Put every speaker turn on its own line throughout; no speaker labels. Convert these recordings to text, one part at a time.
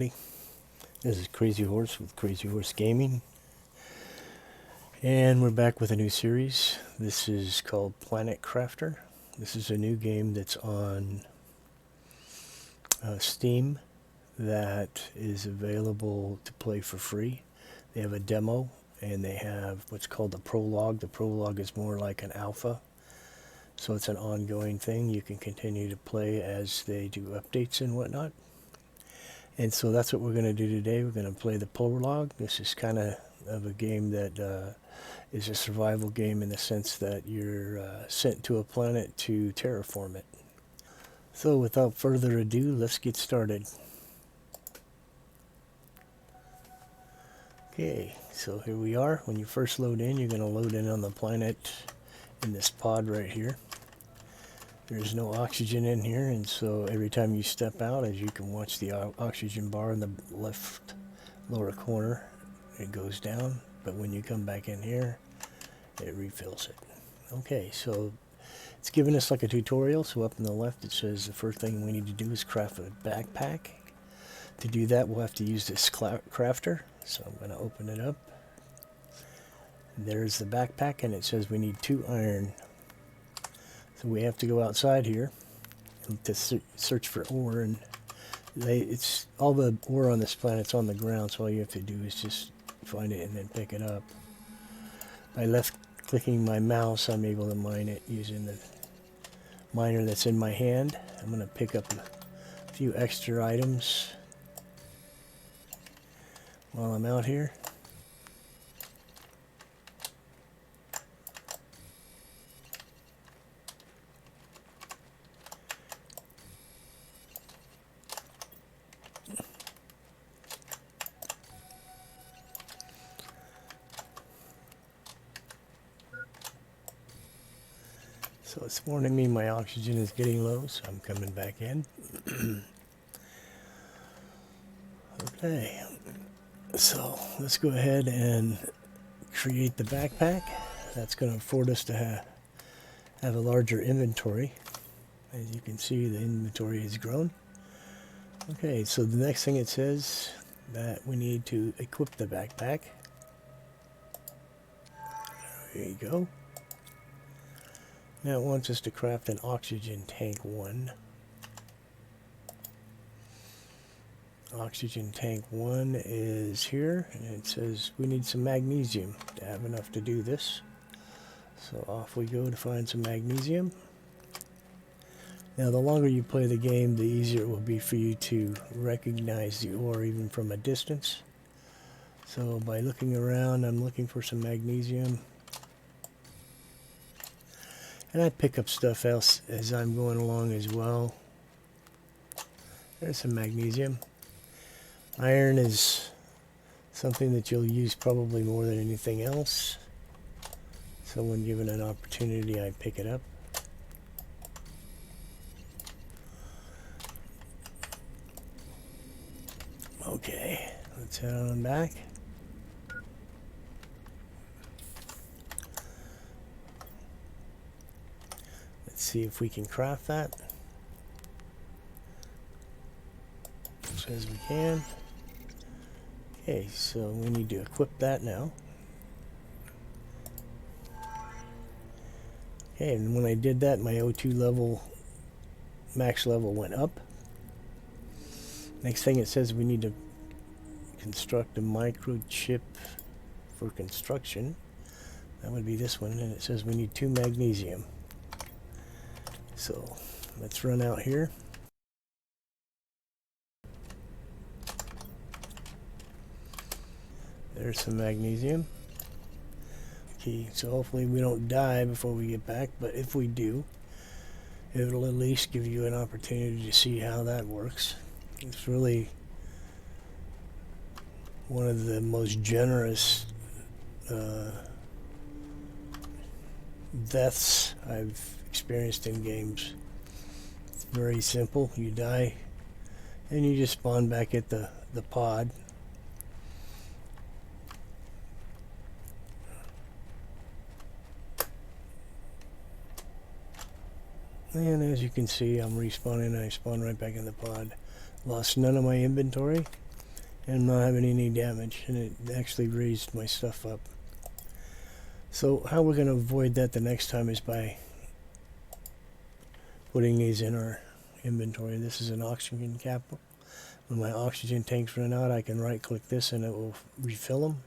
everybody. This is Crazy Horse with Crazy Horse Gaming. And we're back with a new series. This is called Planet Crafter. This is a new game that's on Steam that is available to play for free. They have a demo and they have what's called the Prologue. The Prologue is more like an alpha. So it's an ongoing thing. You can continue to play as they do updates and whatnot. And so that's what we're going to do today. We're going to play the Prologue. This is kind of a game that is a survival game in the sense that you're sent to a planet to terraform it. So without further ado, let's get started. Okay, so here we are. When you first load in, you're going to load in on the planet in this pod right here. There's no oxygen in here, and so every time you step out, as you can watch the oxygen bar in the left lower corner, it goes down, but when you come back in here, it refills it. Okay, so it's giving us like a tutorial. So up in the left it says the first thing we need to do is craft a backpack. To do that, we'll have to use this crafter. So I'm going to open it up. There's the backpack, and it says we need 2 iron. So we have to go outside here to search for ore, and it's all the ore on this planet's on the ground, so all you have to do is just find it and then pick it up. By left clicking my mouse, I'm able to mine it using the miner that's in my hand. I'm going to pick up a few extra items while I'm out here. So it's warning me my oxygen is getting low, so I'm coming back in. Okay, so let's go ahead and create the backpack. That's going to afford us to have a larger inventory. As you can see, the inventory has grown. Okay, so the next thing it says that we need to equip the backpack. There you go. Now it wants us to craft an oxygen tank 1. Oxygen tank 1 is here, and it says we need some magnesium to have enough to do this. So off we go to find some magnesium. Now the longer you play the game, the easier it will be for you to recognize the ore even from a distance. So by looking around, I'm looking for some magnesium. And I pick up stuff else as I'm going along as well. There's some magnesium. Iron is something that you'll use probably more than anything else. So when given an opportunity, I pick it up. Okay, let's head on back. See if we can craft that. Says we can. Okay, so we need to equip that now. Okay, and when I did that, my O2 level, max level went up. Next thing it says we need to construct a microchip for construction. That would be this one, and it says we need 2 magnesium. So let's run out here. There's some magnesium. Okay, so hopefully we don't die before we get back, but if we do, it'll at least give you an opportunity to see how that works. It's really one of the most generous deaths I've experienced in games. It's very simple. You die and you just spawn back at the pod. And as you can see, I'm respawning and I spawn right back in the pod. Lost none of my inventory. and I'm not having any damage, and it actually raised my stuff up. So how we're going to avoid that the next time is by putting these in our inventory. This is an oxygen cap. When my oxygen tanks run out, I can right click this and it will refill them.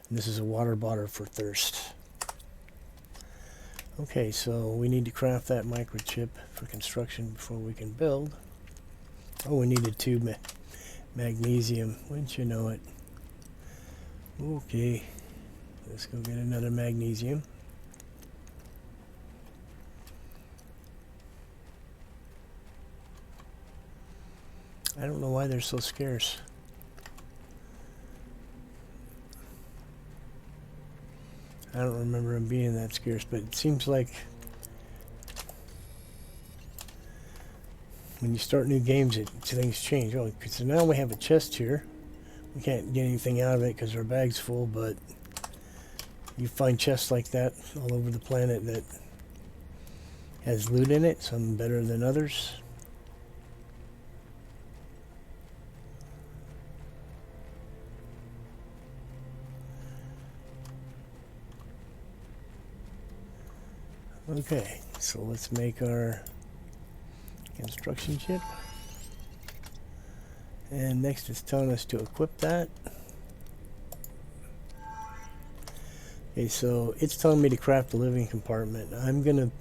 And this is a water bottle for thirst. Okay, so we need to craft that microchip for construction before we can build. Oh, we needed 2 magnesium. Wouldn't you know it? Okay, let's go get another magnesium. I don't know why they're so scarce. I don't remember them being that scarce, but it seems like when you start new games, things change. Oh, so now we have a chest here. We can't get anything out of it because our bag's full, but you find chests like that all over the planet that has loot in it, some better than others. Okay, so let's make our construction chip. And next it's telling us to equip that. Okay, so it's telling me to craft a living compartment. I'm going to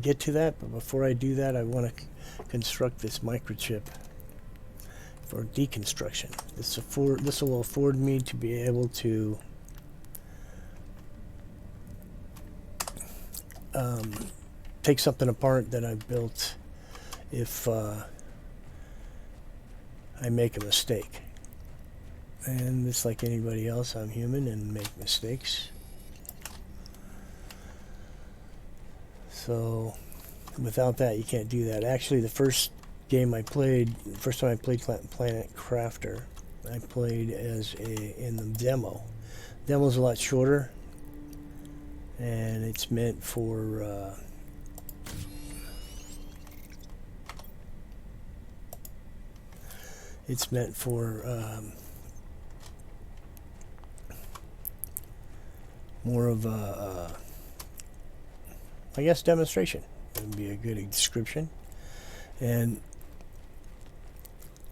get to that, but before I do that, I want to construct this microchip for deconstruction. This will afford me to be able to take something apart that I've built if I make a mistake. And just like anybody else, I'm human and make mistakes. So without that, you can't do that. Actually, the first time I played Planet Crafter, I played in the demo. The demo's a lot shorter, and it's meant for more of a I guess demonstration would be a good description. And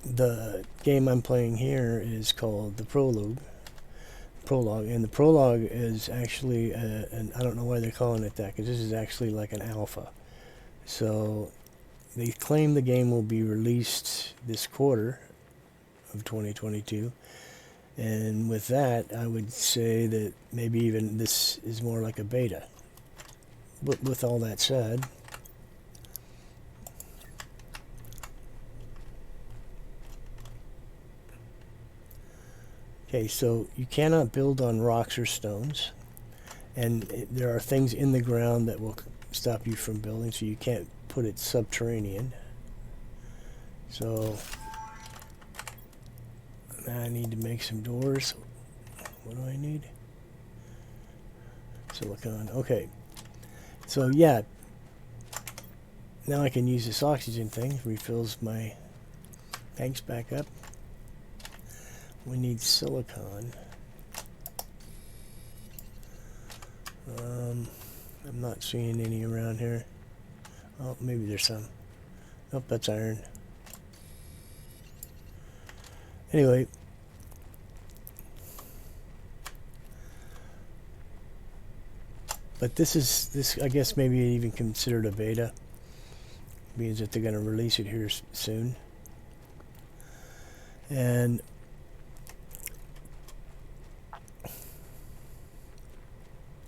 the game I'm playing here is called the Prologue, and the Prologue is actually and I don't know why they're calling it that, because this is actually like an alpha. So they claim the game will be released this quarter of 2022, and with that I would say that maybe even this is more like a beta. But with all that said, okay, so you cannot build on rocks or stones, and there are things in the ground that will stop you from building, so you can't put it subterranean. So I need to make some doors. What do I need? Silicon. Okay. So yeah, now I can use this oxygen thing, refills my tanks back up. We need silicon. I'm not seeing any around here. Oh, maybe there's some. Nope, that's iron. Anyway, but this I guess maybe even considered a beta, means that they're going to release it here soon. And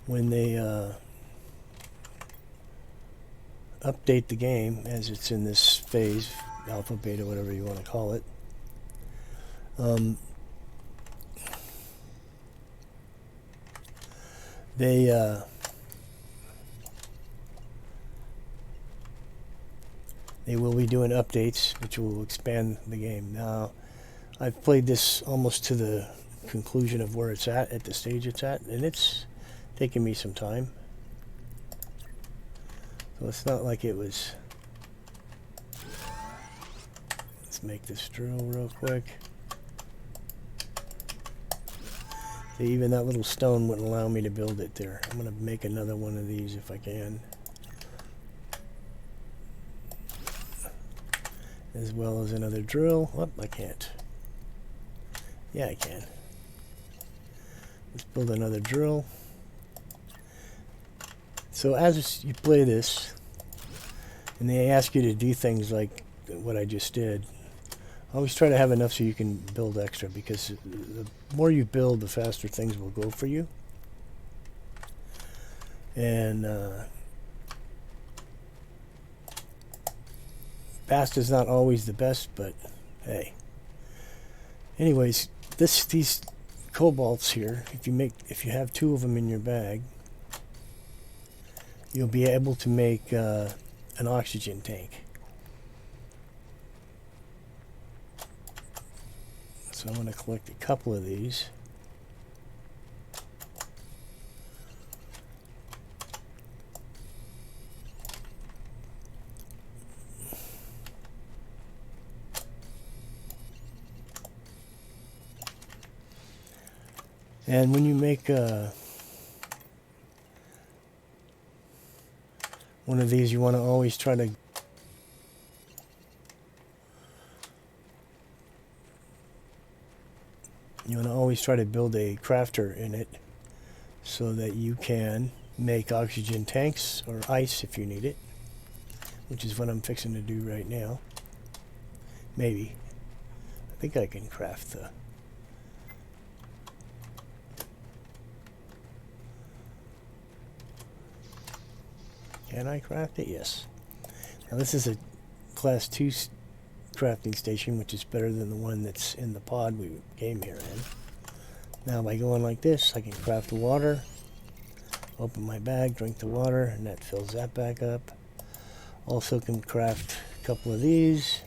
when they update the game, as it's in this phase, alpha, beta, whatever you want to call it, they will be doing updates which will expand the game. Now, I've played this almost to the conclusion of where it's at the stage it's at, and it's taken me some time. So it's not like it was... Let's make this drill real quick. See, even that little stone wouldn't allow me to build it there. I'm going to make another one of these if I can. As well as another drill. Oh, I can't. Yeah, I can. Let's build another drill. So as you play this, and they ask you to do things like what I just did, always try to have enough so you can build extra, because the more you build, the faster things will go for you. And fast is not always the best, but hey. Anyways, these cobalts here, if you have 2 of them in your bag, you'll be able to make an oxygen tank. So I'm going to collect a couple of these. And when you make one of these, you want to always try to build a crafter in it so that you can make oxygen tanks or ice if you need it, which is what I'm fixing to do right now. Maybe. I think I can craft the... Can I craft it? Yes. Now this is a class 2 crafting station, which is better than the one that's in the pod we came here in. Now by going like this, I can craft water, open my bag, drink the water, and that fills that back up. Also can craft a couple of these.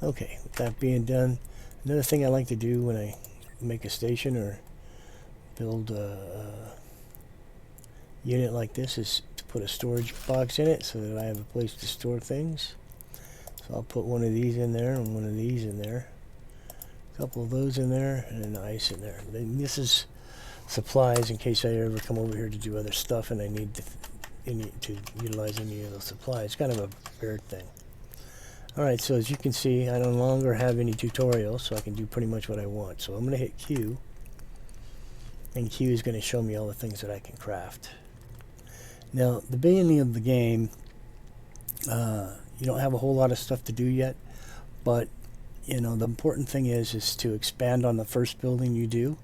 Okay, with that being done, another thing I like to do when I make a station or build a unit like this is to put a storage box in it so that I have a place to store things. So I'll put one of these in there and one of these in there, a couple of those in there, and an ice in there. And this is supplies in case I ever come over here to do other stuff and I need to utilize any of those supplies. It's kind of a weird thing. Alright, so as you can see, I no longer have any tutorials, so I can do pretty much what I want. So I'm going to hit Q, and Q is going to show me all the things that I can craft. Now, the beginning of the game, you don't have a whole lot of stuff to do yet, but, you know, the important thing is to expand on the first building you do,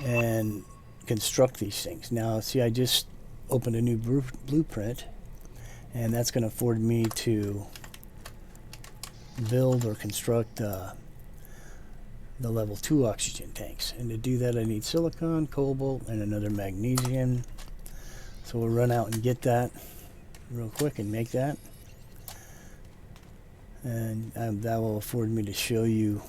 and construct these things. Now, see, I just opened a new blueprint, and that's going to afford me to build or construct the level 2 oxygen tanks. And to do that I need silicon, cobalt, and another magnesium. So we'll run out and get that real quick and make that. And that will afford me to show you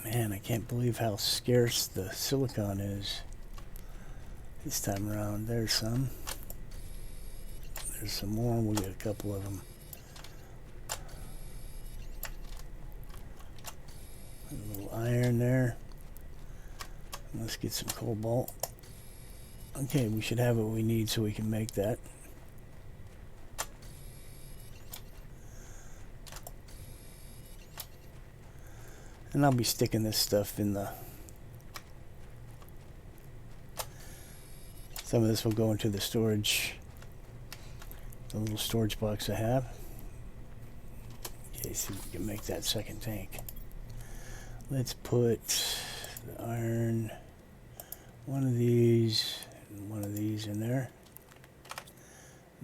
man, I can't believe how scarce the silicon is this time around. There's some. There's some more. We'll get a couple of them. A little iron there. Let's get some cobalt. Okay, we should have what we need so we can make that. And I'll be sticking this stuff in the... Some of this will go into the storage... The little storage box I have. Okay, so we can make that second tank. Let's put the iron, one of these, and one of these in there.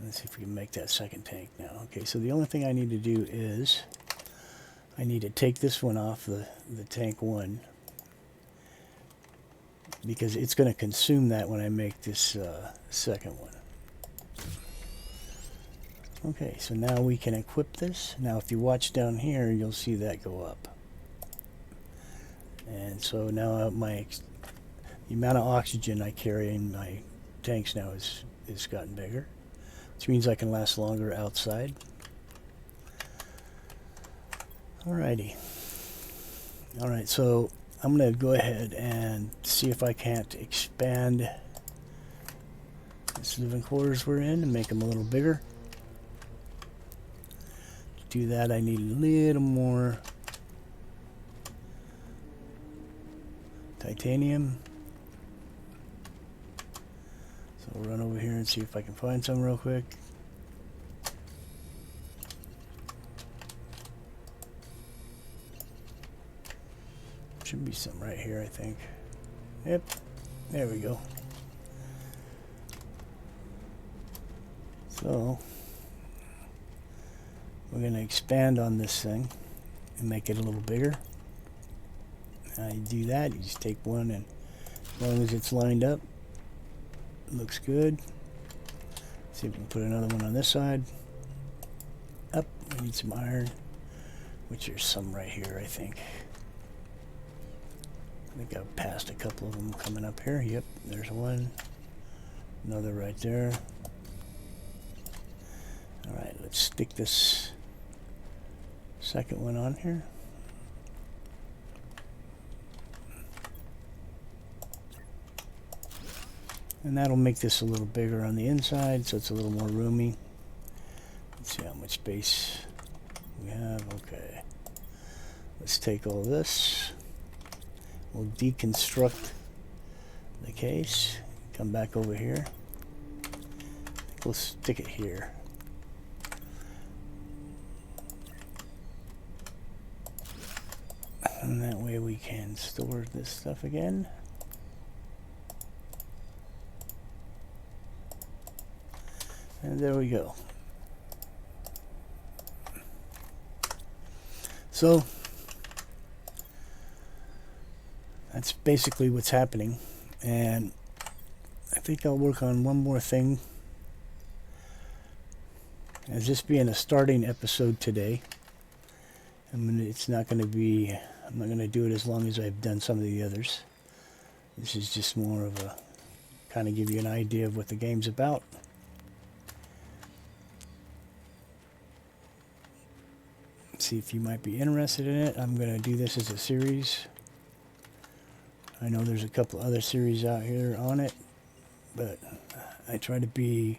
Let's see if we can make that second tank now. Okay, so the only thing I need to do is I need to take this one off the tank 1 because it's going to consume that when I make this second one. Okay, so now we can equip this. Now if you watch down here, you'll see that go up. And so now the amount of oxygen I carry in my tanks now is gotten bigger, which means I can last longer outside. Alrighty. Alright, so I'm going to go ahead and see if I can't expand this living quarters we're in and make them a little bigger. To do that, I need a little more titanium. So I'll run over here and see if I can find some real quick. Should be some right here, I think. Yep, there we go. So we're going to expand on this thing and make it a little bigger. How you do that, you just take one, and as long as it's lined up, it looks good. See if we can put another one on this side. Up, we need some iron, which there's some right here, I think. I think I've passed a couple of them coming up here. Yep, there's one. Another right there. Alright, let's stick this second one on here. And that'll make this a little bigger on the inside, so it's a little more roomy. Let's see how much space we have. Okay. Let's take all this. We'll deconstruct the case. Come back over here. We'll stick it here. And that way we can store this stuff again. And there we go. So that's basically what's happening, and I think I'll work on one more thing, as this being a starting episode today. It's not going to be, I'm not going to do it as long as I've done some of the others. This is just more of a kind of give you an idea of what the game's about. See if you might be interested in it. I'm going to do this as a series. I know there's a couple other series out here on it, but I try to be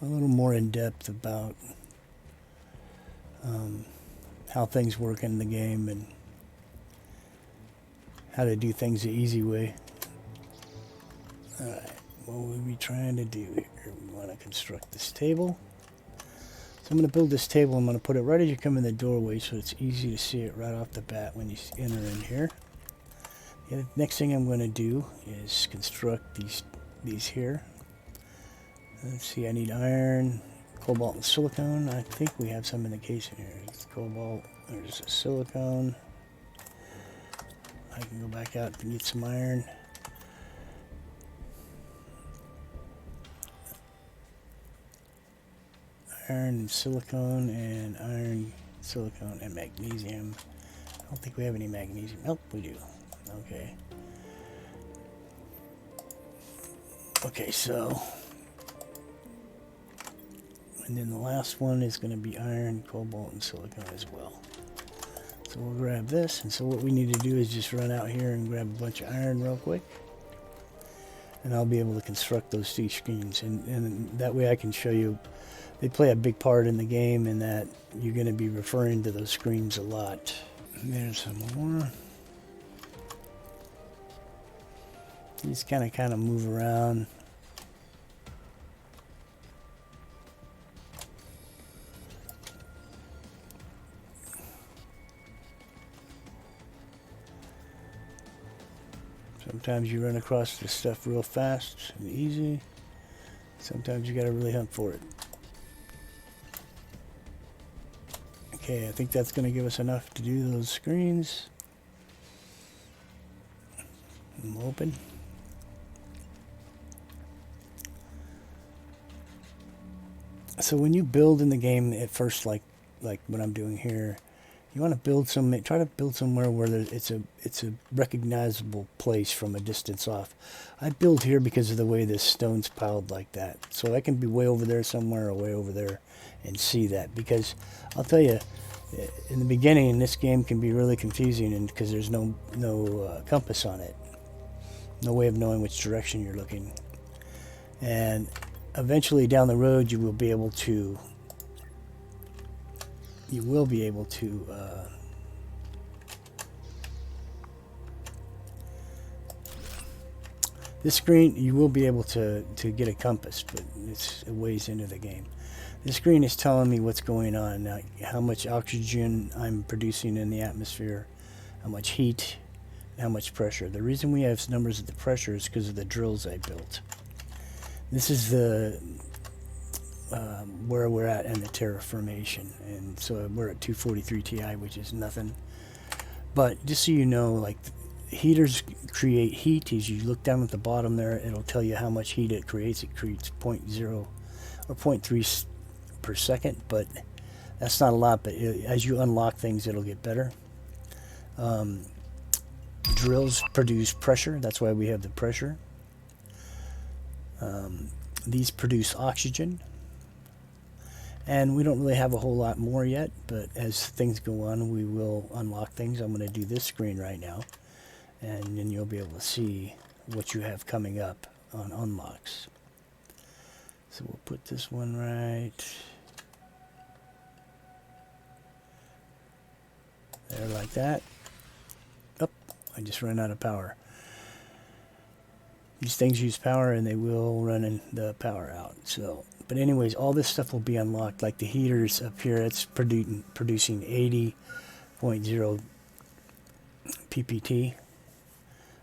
a little more in depth about how things work in the game and how to do things the easy way. Alright, what will we be trying to do here? We want to construct this table. So I'm going to build this table. I'm going to put it right as you come in the doorway so it's easy to see it right off the bat when you enter in here. The next thing I'm going to do is construct these here. Let's see, I need iron, cobalt, and silicone. I think we have some in the case in here. It's cobalt, there's a silicone. I can go back out and get some iron. Iron and silicone, and iron, silicone, and magnesium. I don't think we have any magnesium. Nope, we do. Okay. Okay, so, and then the last one is going to be iron, cobalt, and silicone as well. So we'll grab this, and so what we need to do is just run out here and grab a bunch of iron real quick, and I'll be able to construct those two screens, and that way I can show you. They play a big part in the game, in that you're going to be referring to those screens a lot. There's some more. Just kind of move around. Sometimes you run across this stuff real fast and easy. Sometimes you gotta really hunt for it. Okay, I think that's gonna give us enough to do those screens. I'm open. So when you build in the game at first, like what I'm doing here, You want to build try to build somewhere where it's a recognizable place from a distance off. I build here because of the way this stone's piled like that. So I can be way over there somewhere or way over there and see that. Because I'll tell you, in the beginning, this game can be really confusing, and because there's no compass on it, no way of knowing which direction you're looking. And eventually down the road, you will be able to this screen, you will be able to get a compass, but it's a ways into the game. This screen is telling me what's going on, like how much oxygen I'm producing in the atmosphere, how much heat, and how much pressure. The reason we have numbers of the pressure is because of the drills I built. This is the where we're at in the terraformation, and so we're at 243 Ti, which is nothing. But just so you know, like, heaters create heat. As you look down at the bottom there, it'll tell you how much heat it creates. It creates 0.0 or 0.3 per second, but that's not a lot. But as you unlock things, it'll get better. Drills produce pressure. That's why we have the pressure. These produce oxygen. And we don't really have a whole lot more yet, but as things go on, we will unlock things. I'm going to do this screen right now, and then you'll be able to see what you have coming up on unlocks. So we'll put this one right there, like that. Oh, I just ran out of power. These things use power, and they will run the power out. So, but anyways, all this stuff will be unlocked. Like the heaters up here, it's producing 80.0 ppt.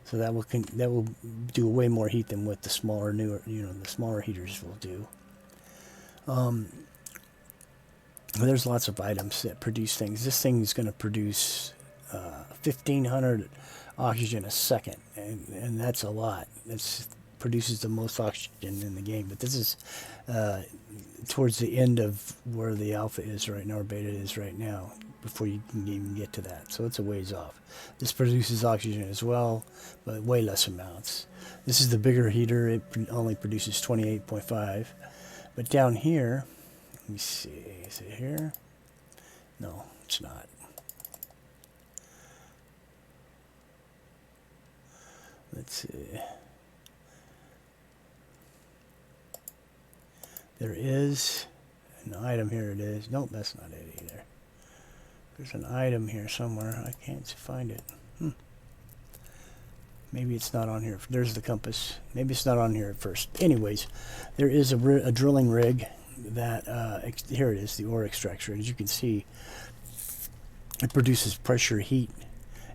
So that will do way more heat than what the smaller the smaller heaters will do. There's lots of items that produce things. This thing is going to produce 1,500 oxygen a second, and that's a lot. That produces the most oxygen in the game. But this is towards the end of where the alpha is right now, or beta is right now, before you can even get to that. So it's a ways off. This produces oxygen as well, but way less amounts. This is the bigger heater. It only produces 28.5. But down here, let me see, is it here? No, it's not. Let's see. There is an item here. It is. Nope, that's not it either. There's an item here somewhere. I can't find it. Maybe it's not on here. There's the compass. Maybe it's not on here at first. Anyways, there is a drilling rig that, here it is, the ore extractor. As you can see, it produces pressure, heat,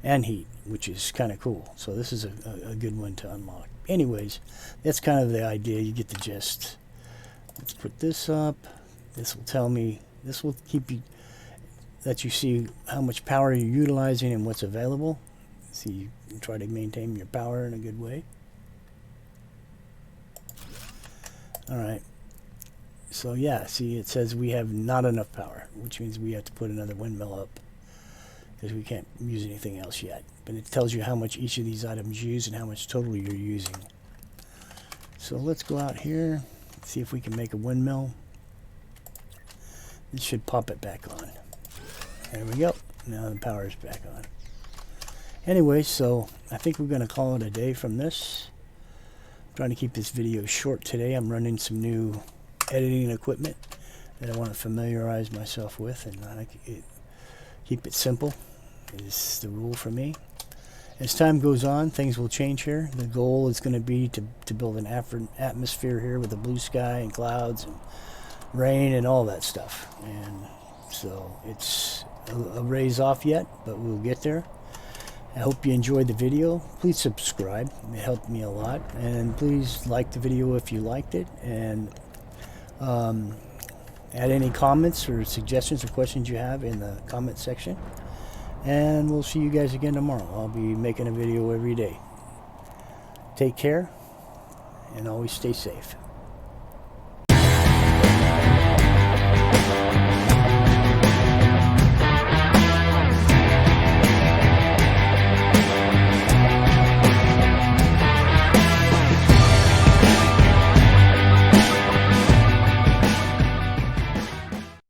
and heat, which is kind of cool. So this is a good one to unlock. Anyways, that's kind of the idea. You get the gist. Let's put this up. This will tell me, this will keep you, let you see how much power you're utilizing and what's available. So you can try to maintain your power in a good way. Alright. So yeah, see, it says we have not enough power, which means we have to put another windmill up, because we can't use anything else yet. But it tells you how much each of these items use and how much total you're using. So let's go out here, see if we can make a windmill. This should pop it back on. There we go. Now the power is back on. Anyway, so I think we're going to call it a day from this. I'm trying to keep this video short today. I'm running some new editing equipment that I want to familiarize myself with, and keep it simple is the rule for me. As time goes on, things will change here. The goal is going to be to build an atmosphere here with a blue sky and clouds and rain and all that stuff. And so it's a ways off yet, but we'll get there. I hope you enjoyed the video. Please subscribe. It helped me a lot. And please like the video if you liked it. And add any comments or suggestions or questions you have in the comment section. And we'll see you guys again tomorrow. I'll be making a video every day. Take care and always stay safe.